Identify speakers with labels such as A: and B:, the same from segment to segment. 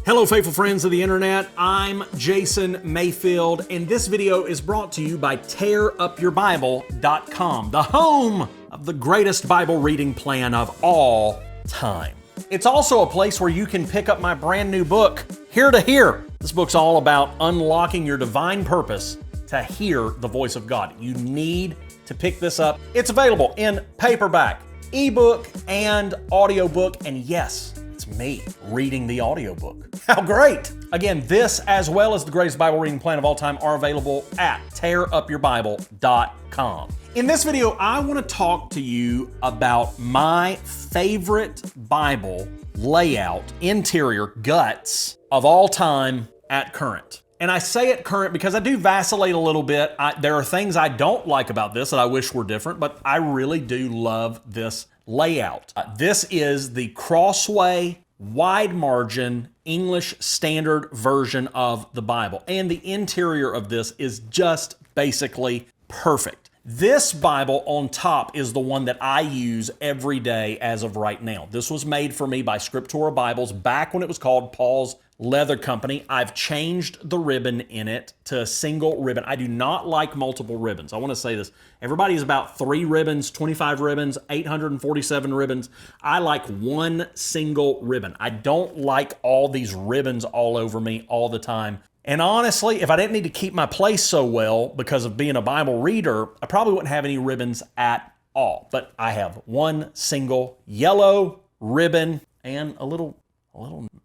A: Hello, faithful friends of the internet. I'm Jason Mayfield, and this video is brought to you by tearupyourbible.com, the home of the greatest Bible reading plan of all time. It's also a place where you can pick up my brand new book, Here to Hear. This book's all about unlocking your divine purpose to hear the voice of God. You need to pick this up. It's available in paperback, ebook, and audiobook, and yes, it's me reading the audiobook. How great! Again, this as well as the greatest Bible reading plan of all time are available at tearupyourbible.com. In this video, I want to talk to you about my favorite Bible layout, interior, guts of all time at current. And I say at current because I do vacillate a little bit. There are things I don't like about this that I wish were different, but I really do love this layout. This is the Crossway wide margin English Standard Version of the Bible. And the interior of this is just basically perfect. This Bible on top is the one that I use every day as of right now. This was made for me by Scriptura Bibles back when it was called Paul's Leather Company. I've changed the ribbon in it to a single ribbon. I do not like multiple ribbons. I want to say this. Everybody is about 3 ribbons, 25 ribbons, 847 ribbons. I like one single ribbon. I don't like all these ribbons all over me all the time. And honestly, if I didn't need to keep my place so well because of being a Bible reader, I probably wouldn't have any ribbons at all. But I have one single yellow ribbon and a little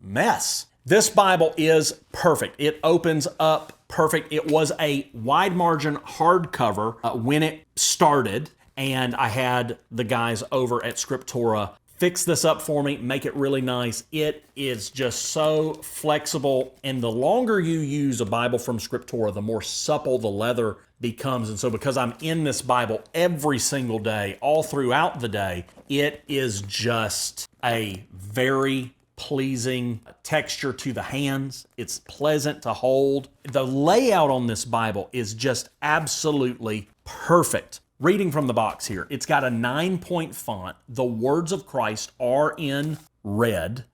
A: mess. This Bible is perfect. It opens up perfect. It was a wide margin hardcover when it started, and I had the guys over at Scriptura fix this up for me, make it really nice. It is just so flexible, and the longer you use a Bible from Scriptura, the more supple the leather becomes. And so because I'm in this Bible every single day, all throughout the day, it is just a very pleasing texture to the hands. It's pleasant to hold. The layout on this Bible is just absolutely perfect. Reading from the box here, it's got a 9-point font. The words of Christ are in red.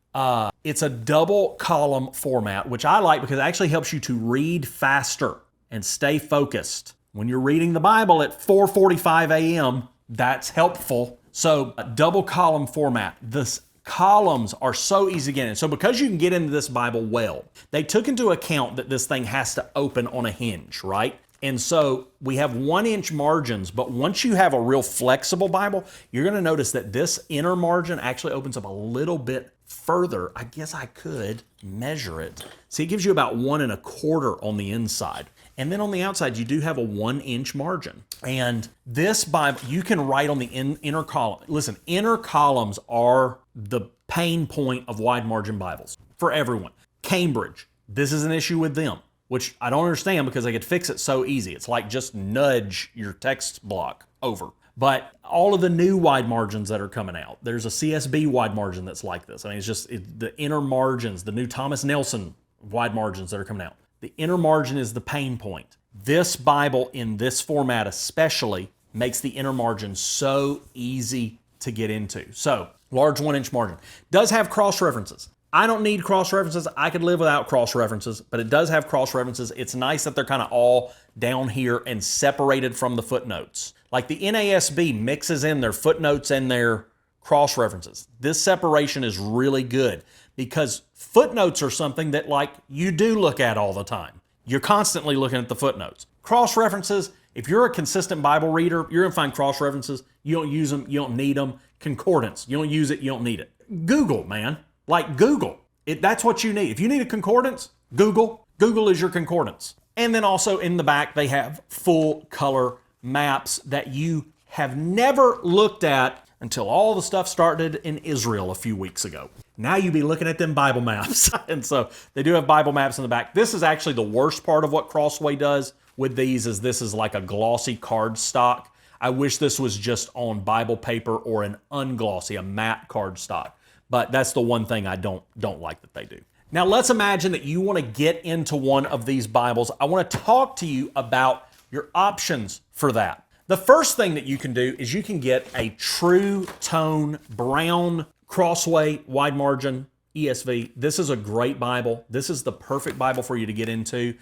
A: It's a double column format, which I like because it actually helps you to read faster and stay focused. When you're reading the Bible at 4:45 a.m., that's helpful. So a double column format. The columns are so easy to get in. So because you can get into this Bible well, they took into account that this thing has to open on a hinge, right? And so we have 1-inch margins, but once you have a real flexible Bible, you're going to notice that this inner margin actually opens up a little bit further. I guess I could measure it. See, it gives you about 1 1/4 on the inside. And then on the outside, you do have a 1-inch margin. And this Bible, you can write on the inner column. Listen, inner columns are the pain point of wide margin Bibles for everyone. Cambridge, this is an issue with them, which I don't understand because they could fix it so easy. It's like just nudge your text block over. But all of the new wide margins that are coming out, there's a CSB wide margin that's like this. I mean, it's just the inner margins, the new Thomas Nelson wide margins that are coming out. The inner margin is the pain point. This Bible in this format especially makes the inner margin so easy to get into. So, large 1-inch margin. Does have cross references. I don't need cross references. I could live without cross references, but it does have cross references. It's nice that they're kind of all down here and separated from the footnotes. Like the NASB mixes in their footnotes and their cross references. This separation is really good because footnotes are something that like you do look at all the time. You're constantly looking at the footnotes. Cross references, if you're a consistent Bible reader, you're gonna find cross references. You don't use them, you don't need them. Concordance, you don't use it, you don't need it. Google, man. Like Google, that's what you need. If you need a concordance, Google. Google is your concordance. And then also in the back, they have full color maps that you have never looked at until all the stuff started in Israel a few weeks ago. Now you be looking at them Bible maps. And so they do have Bible maps in the back. This is actually the worst part of what Crossway does with these is this is like a glossy card stock. I wish this was just on Bible paper or an unglossy, a matte card stock. But that's the one thing I don't like that they do. Now let's imagine that you want to get into one of these Bibles. I want to talk to you about your options for that. The first thing that you can do is you can get a true tone brown Crossway wide margin ESV. This is a great Bible. This is the perfect Bible for you to get into.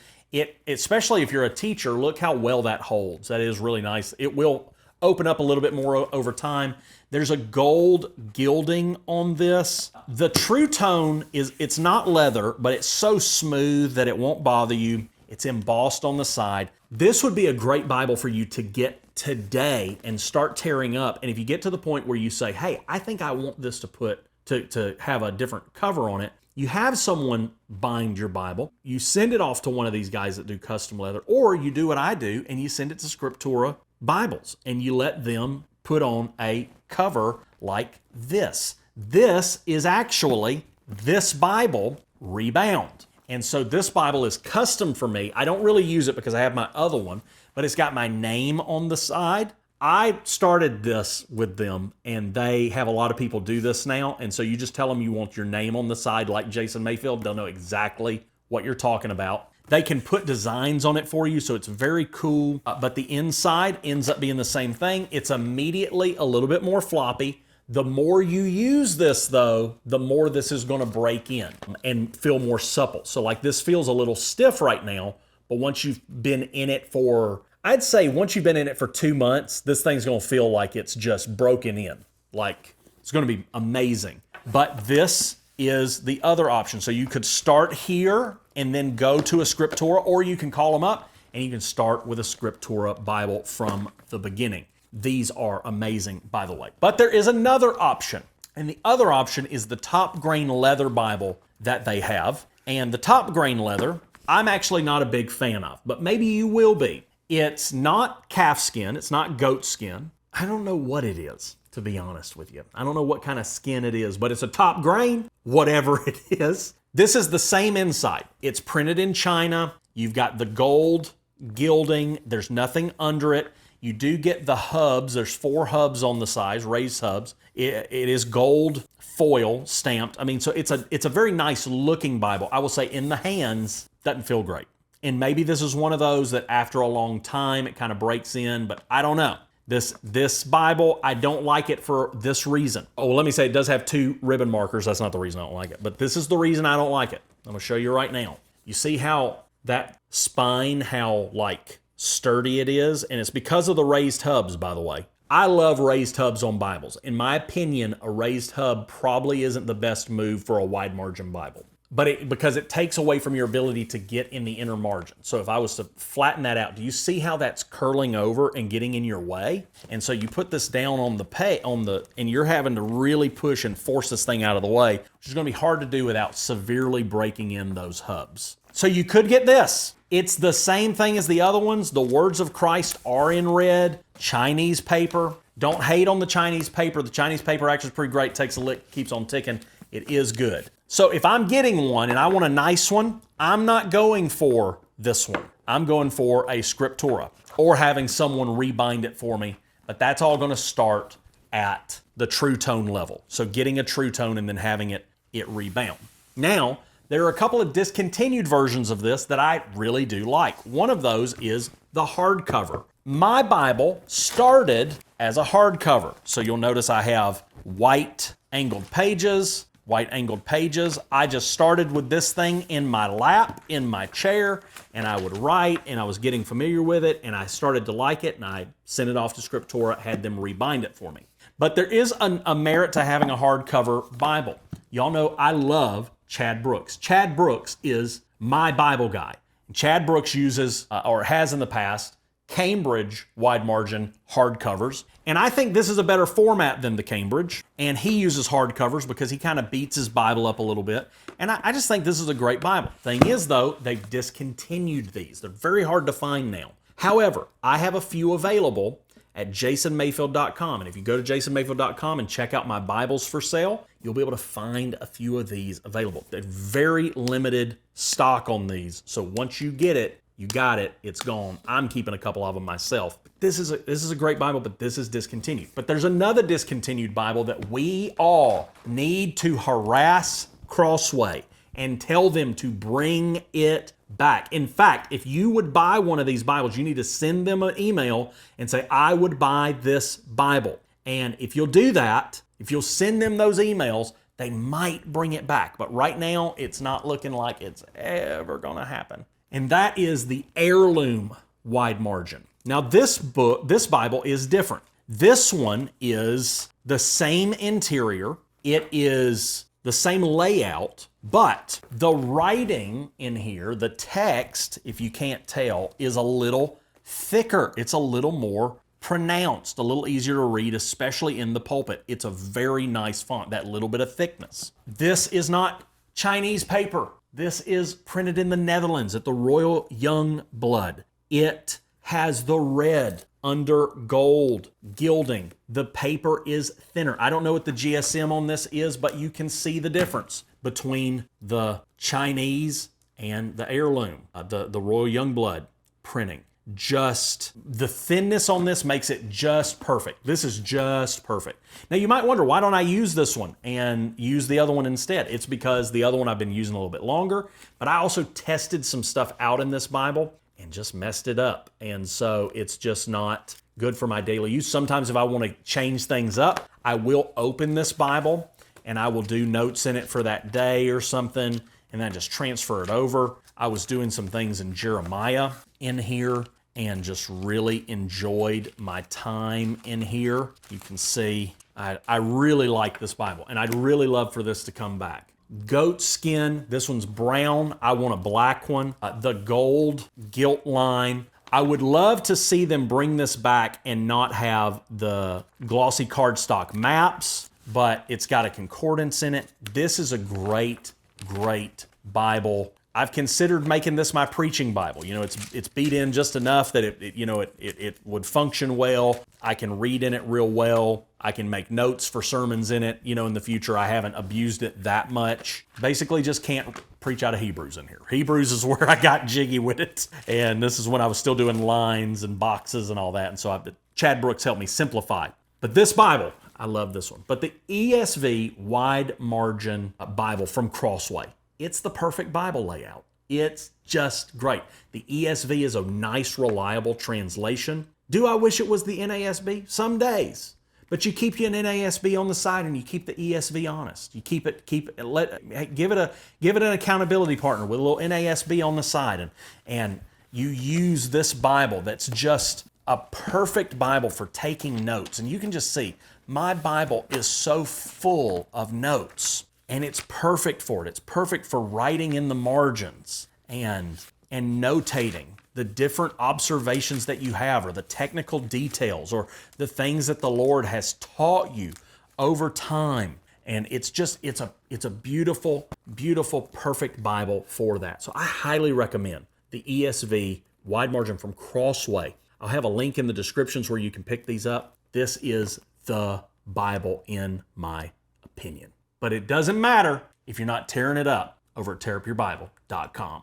A: Especially if you're a teacher, look how well that holds. That is really nice. It will open up a little bit more over time. There's a gold gilding on this. The true tone it's not leather, but it's so smooth that it won't bother you. It's embossed on the side. This would be a great Bible for you to get today and start tearing up. And if you get to the point where you say, hey, I think I want this to have a different cover on it, you have someone bind your Bible. You send it off to one of these guys that do custom leather, or you do what I do and you send it to Scriptura Bibles and you let them put on a cover like this. This is actually this Bible rebound. And so this Bible is custom for me. I don't really use it because I have my other one, but it's got my name on the side. I started this with them, and they have a lot of people do this now. And so you just tell them you want your name on the side like Jason Mayfield. They'll know exactly what you're talking about. They can put designs on it for you, so it's very cool. But the inside ends up being the same thing. It's immediately a little bit more floppy. The more you use this, though, the more this is going to break in and feel more supple. So like this feels a little stiff right now, but once you've been in it for, I'd say once you've been in it for 2 months, this thing's going to feel like it's just broken in. Like it's going to be amazing. But this is the other option. So you could start here and then go to a Scriptura, or you can call them up and you can start with a Scriptura Bible from the beginning. These are amazing, by the way. But there is another option, and the other option is the top grain leather Bible that they have. And the top grain leather, I'm actually not a big fan of, but maybe you will be. It's not calf skin, it's not goat skin. I don't know what it is, to be honest with you. I don't know what kind of skin it is, but it's a top grain, whatever it is. This is the same inside. It's printed in China. You've got the gold gilding. There's nothing under it. You do get the hubs. There's 4 hubs on the sides, raised hubs. It is gold foil stamped. I mean, so it's a very nice looking Bible. I will say in the hands, doesn't feel great. And maybe this is one of those that after a long time, it kind of breaks in, but I don't know. This Bible, I don't like it for this reason. Oh, well, let me say it does have 2 ribbon markers. That's not the reason I don't like it, but this is the reason I don't like it. I'm gonna show you right now. You see how that spine, how like sturdy it is? And it's because of the raised hubs, by the way. I love raised hubs on Bibles. In my opinion, a raised hub probably isn't the best move for a wide margin Bible. But because it takes away from your ability to get in the inner margin. So if I was to flatten that out, do you see how that's curling over and getting in your way? And so you put this down and you're having to really push and force this thing out of the way, which is going to be hard to do without severely breaking in those hubs. So you could get this. It's the same thing as the other ones. The words of Christ are in red, Chinese paper. Don't hate on the Chinese paper. The Chinese paper actually is pretty great. Takes a lick, keeps on ticking. It is good. So if I'm getting one and I want a nice one, I'm not going for this one. I'm going for a Scriptura or having someone rebind it for me. But that's all going to start at the true tone level. So getting a true tone and then having it rebound. Now, there are a couple of discontinued versions of this that I really do like. One of those is the hardcover. My Bible started as a hardcover. So you'll notice I have white angled pages. I just started with this thing in my lap, in my chair, and I would write, and I was getting familiar with it, and I started to like it, and I sent it off to Scriptura, had them rebind it for me. But there is a merit to having a hardcover Bible. Y'all know I love Chad Brooks. Chad Brooks is my Bible guy. Chad Brooks uses, or has in the past, Cambridge wide margin hardcovers. And I think this is a better format than the Cambridge. And he uses hardcovers because he kind of beats his Bible up a little bit. And I just think this is a great Bible. Thing is, though, they've discontinued these. They're very hard to find now. However, I have a few available at jasonmayfield.com. And if you go to jasonmayfield.com and check out my Bibles for sale, you'll be able to find a few of these available. They're very limited stock on these. So once you get it, you got it, it's gone. I'm keeping a couple of them myself. This is a great Bible, but this is discontinued. But there's another discontinued Bible that we all need to harass Crossway and tell them to bring it back. In fact, if you would buy one of these Bibles, you need to send them an email and say, I would buy this Bible. And if you'll do that, if you'll send them those emails, they might bring it back. But right now, it's not looking like it's ever going to happen. And that is the heirloom wide margin. Now, this Bible is different. This one is the same interior. It is the same layout, but the writing in here, the text, if you can't tell, is a little thicker. It's a little more pronounced, a little easier to read, especially in the pulpit. It's a very nice font, that little bit of thickness. This is not Chinese paper. This is printed in the Netherlands at the Royal Young Blood. It has the red under gold gilding. The paper is thinner. I don't know what the GSM on this is, but you can see the difference between the Chinese and the heirloom, the Royal Young Blood printing. Just the thinness on this makes it just perfect. This is just perfect. Now you might wonder, why don't I use this one and use the other one instead? It's because the other one I've been using a little bit longer, but I also tested some stuff out in this Bible and just messed it up. And so it's just not good for my daily use. Sometimes if I want to change things up, I will open this Bible and I will do notes in it for that day or something, and then just transfer it over. I was doing some things in Jeremiah in here and just really enjoyed my time in here. You can see I really like this Bible, and I'd really love for this to come back. Goat skin, this one's brown. I want a black one. The gold gilt line. I would love to see them bring this back and not have the glossy cardstock maps, but it's got a concordance in it. This is a great, great Bible. I've considered making this my preaching Bible. You know, it's beat in just enough that it would function well. I can read in it real well. I can make notes for sermons in it. You know, in the future, I haven't abused it that much. Basically, just can't preach out of Hebrews in here. Hebrews is where I got jiggy with it. And this is when I was still doing lines and boxes and all that. And so Chad Brooks helped me simplify. But this Bible, I love this one. But the ESV wide margin Bible from Crossway, it's the perfect Bible layout. It's just great. The ESV is a nice, reliable translation. Do I wish it was the NASB? Some days. But you keep your NASB on the side and you keep the ESV honest. You give it an accountability partner with a little NASB on the side, and you use this Bible that's just a perfect Bible for taking notes. And you can just see my Bible is so full of notes. And it's perfect for it. It's perfect for writing in the margins and notating the different observations that you have, or the technical details, or the things that the Lord has taught you over time. And it's a beautiful, beautiful, perfect Bible for that. So I highly recommend the ESV wide margin from Crossway. I'll have a link in the descriptions where you can pick these up. This is the Bible in my opinion. But it doesn't matter if you're not tearing it up over at tearupyourbible.com.